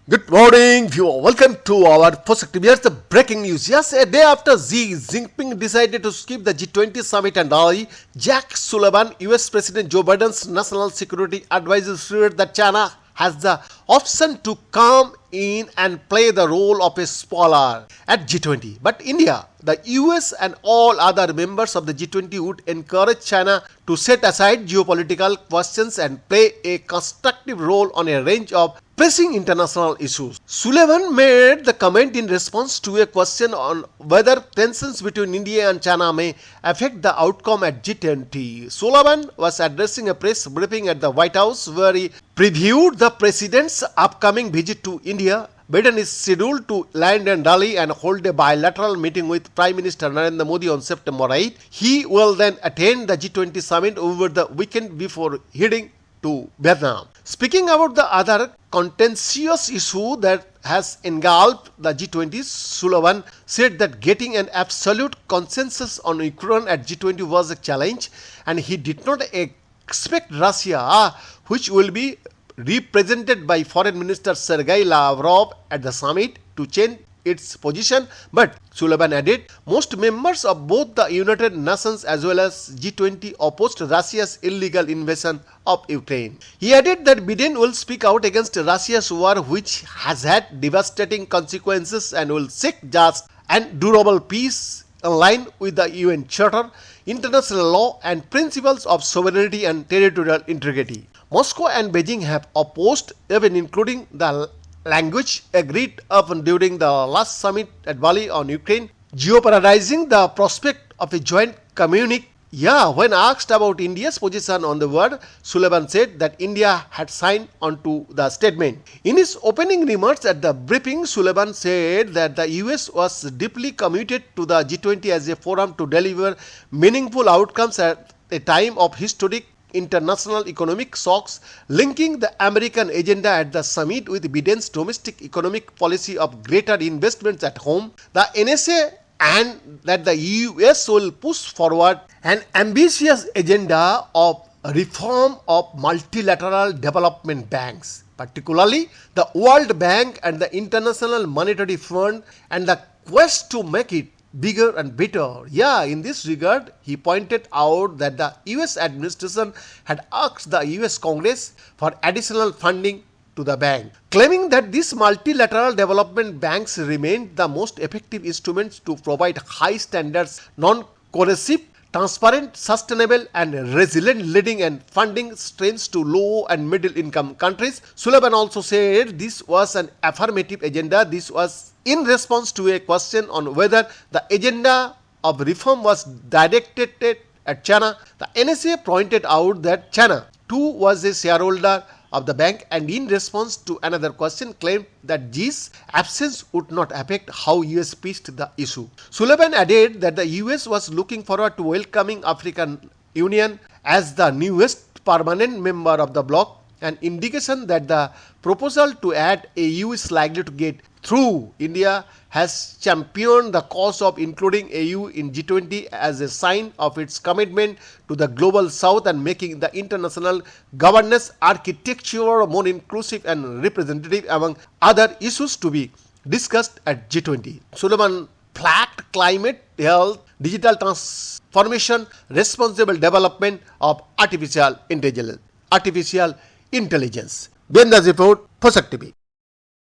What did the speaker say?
Good morning, viewer. Welcome to our perspective. Here's the breaking news. Yes, a day after Xi Jinping decided to skip the G20 summit and rally, Jack Sullivan, US President Joe Biden's national security advisor, said that China has the option to come in and play the role of a spoiler at G20. But India, the US and all other members of the G20 would encourage China to set aside geopolitical questions and play a constructive role on a range of pressing international issues. Sullivan made the comment in response to a question on whether tensions between India and China may affect the outcome at G20. Sullivan was addressing a press briefing at the White House where he previewed the president's upcoming visit to India. Biden is scheduled to land in Delhi and hold a bilateral meeting with Prime Minister Narendra Modi on September 8. He will then attend the G20 summit over the weekend before heading to Vietnam. Speaking about the other contentious issue that has engulfed the G20, Sullivan said that getting an absolute consensus on Ukraine at G20 was a challenge, and he did not expect Russia, which will be represented by Foreign Minister Sergei Lavrov at the summit, to change its position. But Sullivan added, most members of both the United Nations as well as G20 opposed Russia's illegal invasion of Ukraine. He added that Biden will speak out against Russia's war, which has had devastating consequences, and will seek just and durable peace in line with the UN Charter, international law, and principles of sovereignty and territorial integrity. Moscow and Beijing have opposed, even including the language agreed upon during the last summit at Bali on Ukraine, jeopardizing the prospect of a joint communique. When asked about India's position on the war, Sullivan said that India had signed onto the statement. In his opening remarks at the briefing, Sullivan said that the US was deeply committed to the G20 as a forum to deliver meaningful outcomes at a time of historic international economic shocks, linking the American agenda at the summit with Biden's domestic economic policy of greater investments at home, the NSA, and that the US will push forward an ambitious agenda of reform of multilateral development banks, particularly the World Bank and the International Monetary Fund, and the quest to make it bigger and better. In this regard, he pointed out that the US administration had asked the US Congress for additional funding to the bank, claiming that these multilateral development banks remained the most effective instruments to provide high standards, non-coercive, transparent, sustainable, and resilient lending and funding streams to low and middle income countries. Sullivan also said this was an affirmative agenda. This was in response to a question on whether the agenda of reform was directed at China. The NSA pointed out that China too was a shareholder of the bank, and in response to another question claimed that Xi's absence would not affect how US pitched the issue. Sullivan added that the US was looking forward to welcoming African Union as the newest permanent member of the bloc, an indication that the proposal to add AU is likely to get through. India has championed the cause of including AU in G20 as a sign of its commitment to the global south and making the international governance architecture more inclusive and representative, among other issues to be discussed at G20. Sullivan flagged climate, health, digital transformation, responsible development of artificial intelligence. Benda's report, Perspective.